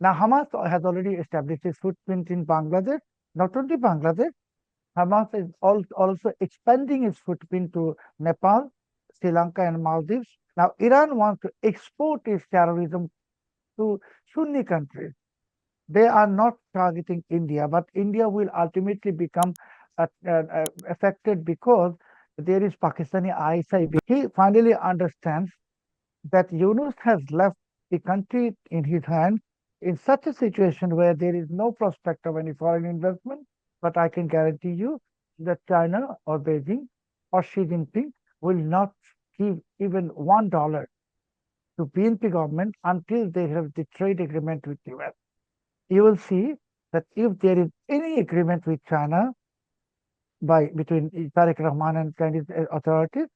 Now, Hamas has already established its footprint in Bangladesh. Not only Bangladesh, Hamas is also expanding its footprint to Nepal, Sri Lanka, and Maldives. Now, Iran wants to export its terrorism to Sunni countries. They are not targeting India, but India will ultimately become affected because there is Pakistani ISI. He finally understands that Yunus has left the country in his hands in such a situation where there is no prospect of any foreign investment. But I can guarantee you that China or Beijing or Xi Jinping will not give even $1 to PNP government until they have the trade agreement with US. You will see that if there is any agreement with China between Tarique Rahman and Chinese authorities,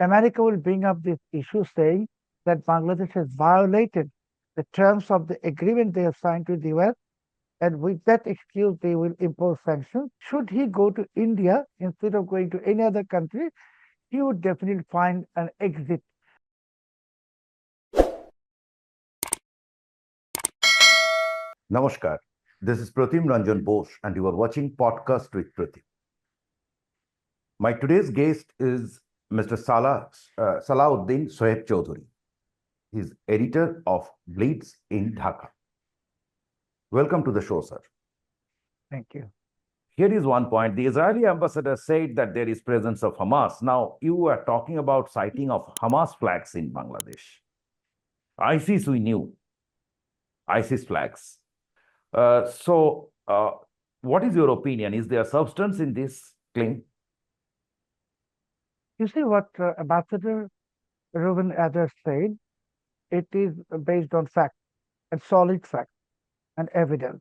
America will bring up this issue saying that Bangladesh has violated the terms of the agreement they have signed with the US, and with that excuse they will impose sanctions. Should he go to India instead of going to any other country, he would definitely find an exit. Namaskar. This is Pratim Ranjan Bose, and you are watching Podcast with Pratim. My today's guest is Mr. Salah Uddin Shoaib Choudhury. He is editor of Blitz in Dhaka. Welcome to the show, sir. Thank you. Here is one point. The Israeli ambassador said that there is presence of Hamas. Now, you are talking about sighting of Hamas flags in Bangladesh. ISIS, we knew. ISIS flags. What is your opinion? Is there substance in this claim? You see what Ambassador Reuven Adder said? It is based on fact and solid fact and evidence.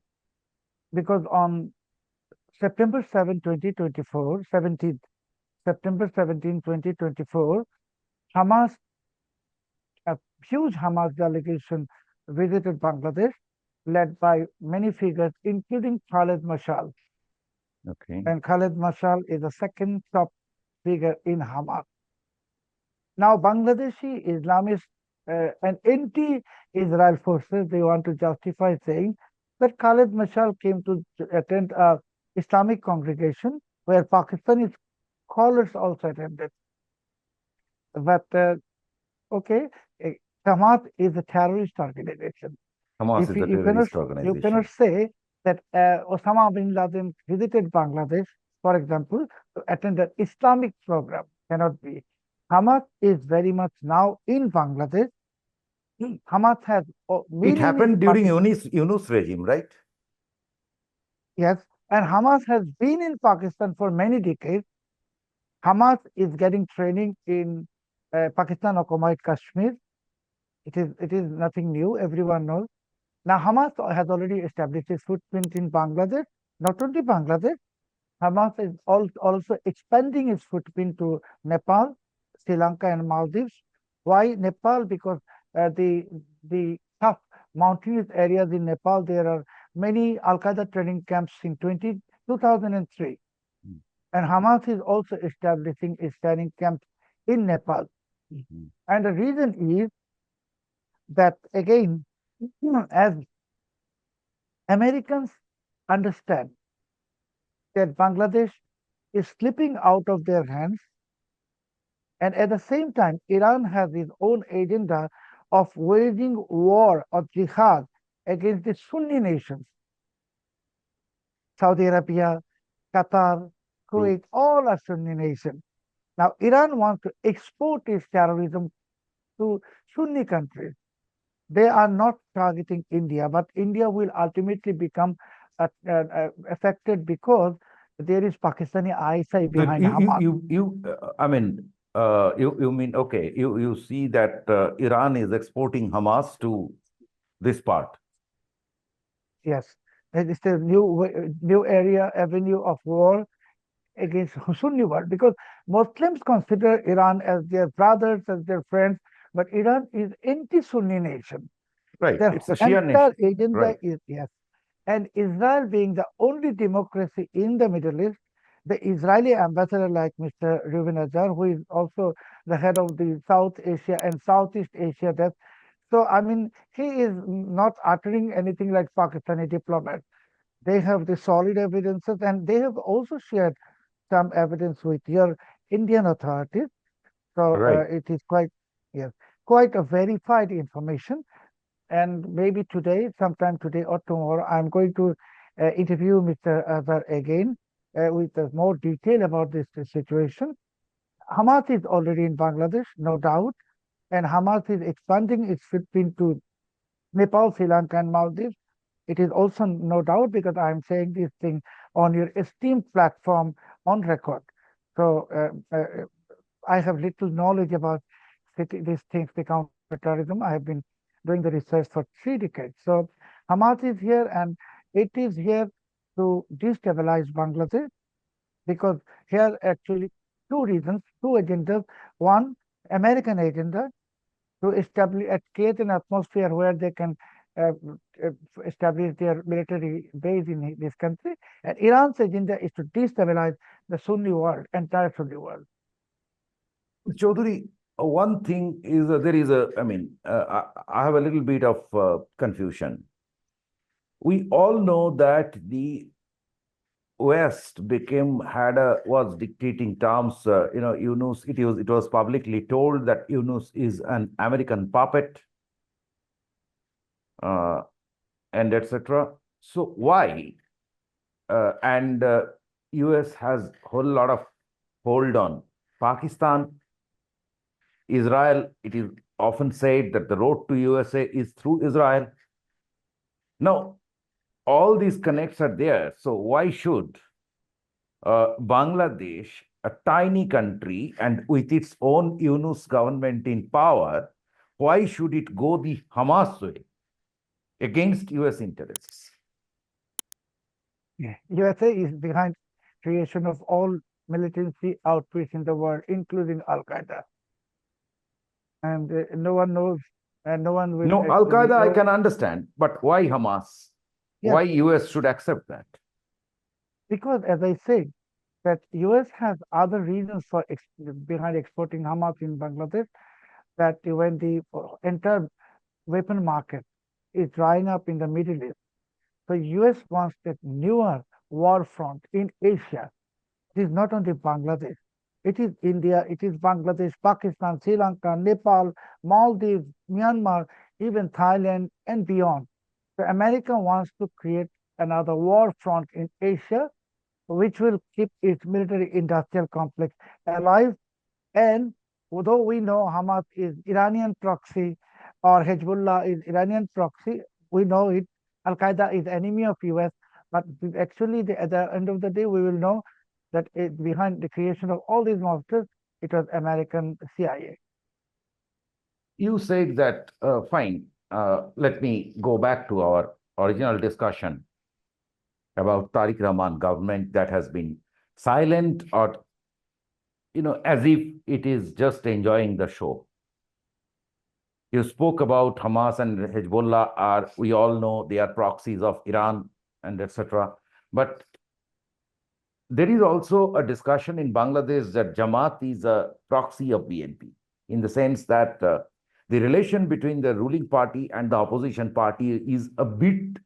Because on September 7, 2024, 17th, September 17, 2024, Hamas, a huge Hamas delegation visited Bangladesh, led by many figures, including Khaled Mashal. Okay. And Khaled Mashal is the second top figure in Hamas. Now, Bangladeshi Islamists and anti-Israel forces, they want to justify saying that Khaled Mashal came to attend a Islamic congregation where Pakistani scholars also attended. But okay, Hamas is a terrorist organization. Hamas is a terrorist organization. You cannot say that Osama bin Laden visited Bangladesh, for example, to attend an Islamic program. Cannot be. Hamas is very much now in Bangladesh. Hamas has. It happened during Yunus regime, right? Yes, and Hamas has been in Pakistan for many decades. Hamas is getting training in Pakistan occupied Kashmir. It is nothing new. Everyone knows. Now, Hamas has already established its footprint in Bangladesh. Not only Bangladesh, Hamas is also expanding its footprint to Nepal, Sri Lanka, and Maldives. Why Nepal? Because the tough mountainous areas in Nepal, there are many Al-Qaeda training camps in 2003. And Hamas is also establishing its training camps in Nepal. And the reason is that, again, as Americans understand that Bangladesh is slipping out of their hands, and at the same time, Iran has its own agenda of waging war or jihad against the Sunni nations. Saudi Arabia, Qatar, Kuwait, all are Sunni nations. Now, Iran wants to export its terrorism to Sunni countries. They are not targeting India, but India will ultimately become affected because there is Pakistani ISI behind Hamas. You mean, okay, you see that Iran is exporting Hamas to this part. Yes, it's a new avenue of war against Sunni world, because Muslims consider Iran as their brothers, as their friends, but Iran is anti-Sunni nation. Right, Their it's a Shia nation. Agenda right. Is, yes. And Israel being the only democracy in the Middle East, the Israeli ambassador like Mr. Reuven Adder, who is also the head of the South Asia and Southeast Asia desk, So, I mean, he is not uttering anything like Pakistani diplomats. They have the solid evidences, and they have also shared some evidence with your Indian authorities. So Right. it is quite, yes, quite a verified information. And maybe today, sometime today or tomorrow, I'm going to interview Mr. Azhar again with more detail about this situation. Hamas is already in Bangladesh, no doubt, and Hamas is expanding its footprint to Nepal, Sri Lanka, and Maldives. It is also no doubt because I'm saying this thing on your esteemed platform on record. So I have little knowledge about these things, the counterterrorism. I have been doing the research for 3 decades. So Hamas is here, and it is here to destabilize Bangladesh because here actually two reasons, two agendas. One, American agenda to establish, create an atmosphere where they can uh, uh, establish their military base in this country. And Iran's agenda is to destabilize the Sunni world, entire Sunni world. Chaudhary, one thing is there is a, I have a little bit of confusion. We all know that the West was dictating terms. Yunus. It was publicly told that Yunus is an American puppet, uh, and etc. So why? And US has whole lot of hold on Pakistan, Israel. It is often said that the road to USA is through Israel. Now, all these connects are there. So why should Bangladesh, a tiny country and with its own Yunus government in power, why should it go the Hamas way against US interests? Yeah. USA is behind creation of all militancy outfits in the world, including Al Qaeda. And no one knows, and no one will No, Al actually Qaeda I know. can understand, but why Hamas? Yes, Why US should accept that? because as I said, that US has other reasons for behind exporting Hamas in Bangladesh. That when the entire weapon market is drying up in the Middle East, so US wants that newer war front in Asia. It is not only Bangladesh. It is India, it is Bangladesh, Pakistan, Sri Lanka, Nepal, Maldives, Myanmar, even Thailand, and beyond. So America wants to create another war front in Asia, which will keep its military industrial complex alive. And although we know Hamas is Iranian proxy or Hezbollah is Iranian proxy, we know it. Al Qaeda is enemy of US, but actually, at the end of the day, we will know that behind the creation of all these monsters, it was American CIA. You said that, fine, let me go back to our original discussion about Tariq Rahman government that has been silent or, as if it is just enjoying the show. You spoke about Hamas and Hezbollah we all know they are proxies of Iran and etc. But there is also a discussion in Bangladesh that Jamaat is a proxy of BNP in the sense that the relation between the ruling party and the opposition party is a bit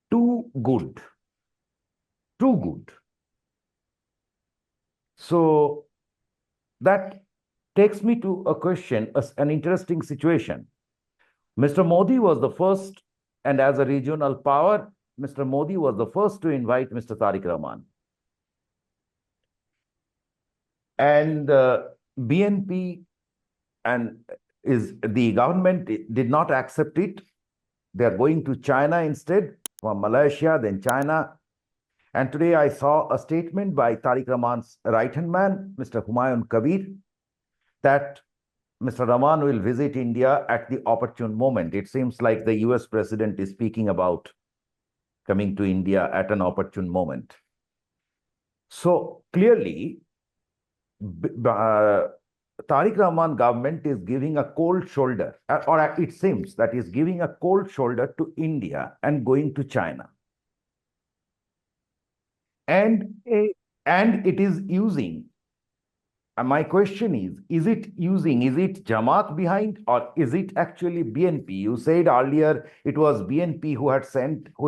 too good. Too good. So that takes me to a question, an interesting situation. Mr. Modi was the first, and as a regional power, Mr. Modi was the first to invite Mr. Tariq Rahman. And BNP and the government did not accept it. They are going to China instead, from Malaysia, then China. And today I saw a statement by Tariq Rahman's right-hand man, Mr. Humayun Kabir, that Mr. Rahman will visit India at the opportune moment. It seems like the US president is speaking about coming to India at an opportune moment. So clearly, Tariq Rahman government is giving a cold shoulder, or it seems that is giving a cold shoulder to India and going to China. And it is using my question is it Jamaat behind, or is it actually BNP? You said earlier it was BNP who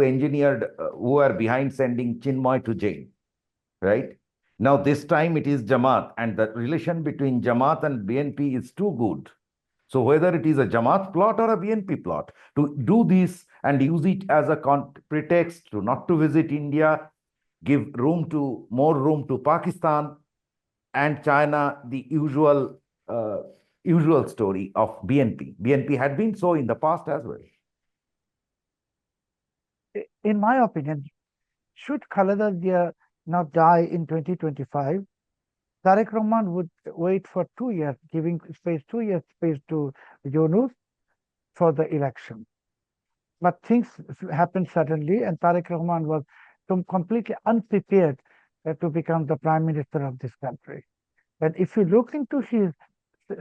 engineered, who are behind sending Chinmoy to jail, right? Now this time it is Jamaat, and the relation between Jamaat and BNP is too good. So whether it is a Jamaat plot or a BNP plot to do this and use it as a pretext to not to visit India, give more room to Pakistan and China, the usual story of BNP. BNP had been so in the past as well. In my opinion, should Khaleda Zia now die in 2025, Tariq Rahman would wait for 2 years, giving 2 years space to Yunus for the election. But things happened suddenly, and Tariq Rahman was completely unprepared to become the prime minister of this country. And if you look into his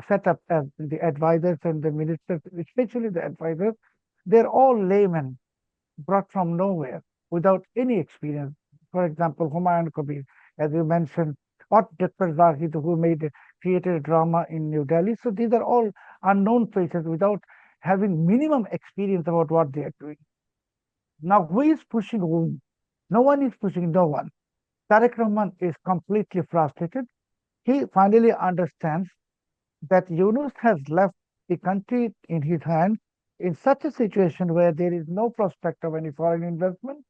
setup as the advisors and the ministers, especially the advisors, they're all laymen brought from nowhere without any experience. For example, Humayun Kabir, as you mentioned, or Dr. Zahid, who created a drama in New Delhi. So these are all unknown faces without having minimum experience about what they are doing. Now, who is pushing whom? No one is pushing no one. Tariq Rahman is completely frustrated. He finally understands that Yunus has left the country in his hands in such a situation where there is no prospect of any foreign investment.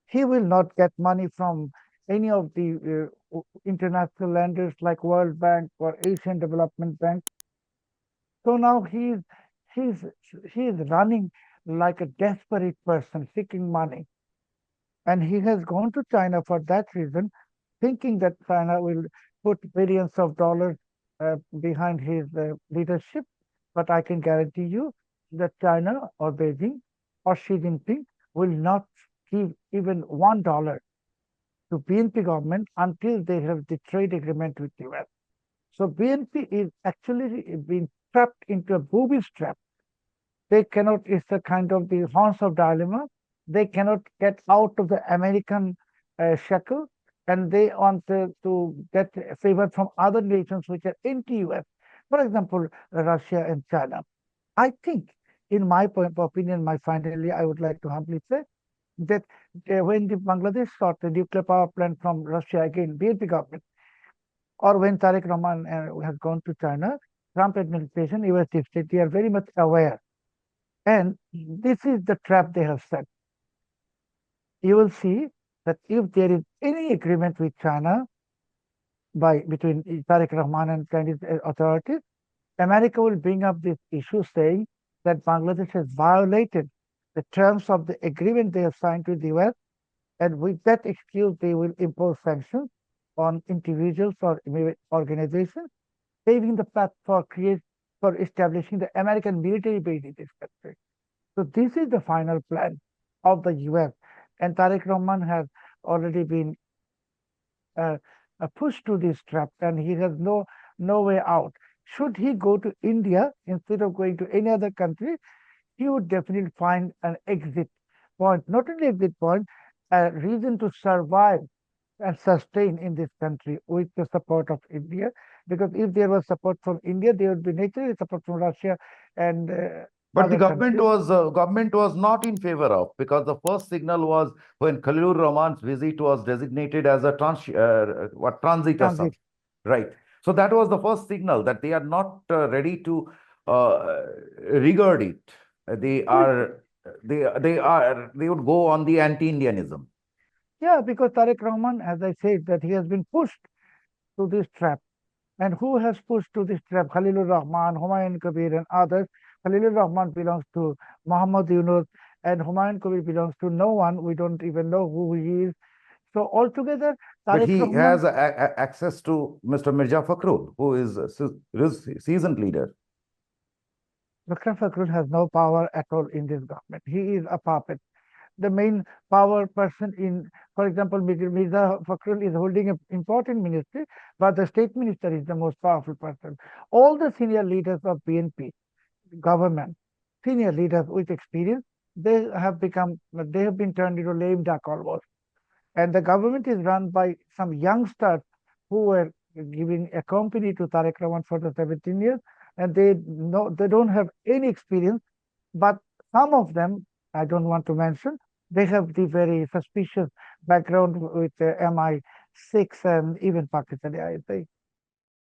He will not get money from any of the international lenders like World Bank or Asian Development Bank. So now he's running like a desperate person seeking money. And he has gone to China for that reason, thinking that China will put billions of dollars behind his leadership. But I can guarantee you that China or Beijing or Xi Jinping will not give even $1 to BNP government until they have the trade agreement with the US. So BNP is actually being trapped into a booby trap. They cannot, it's a kind of the horns of dilemma. They cannot get out of the American shackle, and they want to get favor from other nations which are anti-US. For example, Russia and China. I think, in my opinion, finally, I would like to humbly say that when the Bangladesh sought the nuclear power plant from Russia, again, BNP government, or when Tariq Rahman has gone to China, Trump administration, US state, they are very much aware. And this is the trap they have set. You will see that if there is any agreement with China between Tariq Rahman and Chinese authorities, America will bring up this issue saying that Bangladesh has violated the terms of the agreement they have signed with the US, and with that excuse, they will impose sanctions on individuals or organizations, paving the path for establishing the American military base in this country. So this is the final plan of the US, and Tariq Rahman has already been pushed to this trap, and he has no way out. Should he go to India instead of going to any other country, he would definitely find an exit point, not only exit point, a reason to survive and sustain in this country with the support of India. Because if there was support from India, there would be naturally support from Russia and but the government was not in favor of, because the first signal was when Khalilur Rahman's visit was designated as a transit or something, right? So that was the first signal that they are not ready to regard it. They would go on the anti-Indianism. Yeah, because Tariq Rahman, as I said, that he has been pushed to this trap. And who has pushed to this trap? Khalilur Rahman, Humayun Kabir, and others. Khalilur Rahman belongs to Muhammad Yunus, and Humayun Kabir belongs to no one. We don't even know who he is. So altogether, but he has access to Mr. Mirza Fakhrul, who is a seasoned leader. Dr. Fakhrul has no power at all in this government. He is a puppet. The main power person in, for example, Mirza Fakhrul is holding an important ministry, but the state minister is the most powerful person. All the senior leaders of BNP government, senior leaders with experience, they have been turned into lame duck almost. And the government is run by some youngsters who were giving a company to Tarique Rahman for the 17 years, and they don't have any experience. But some of them, I don't want to mention, they have the very suspicious background with MI6 and even Pakistani, I think.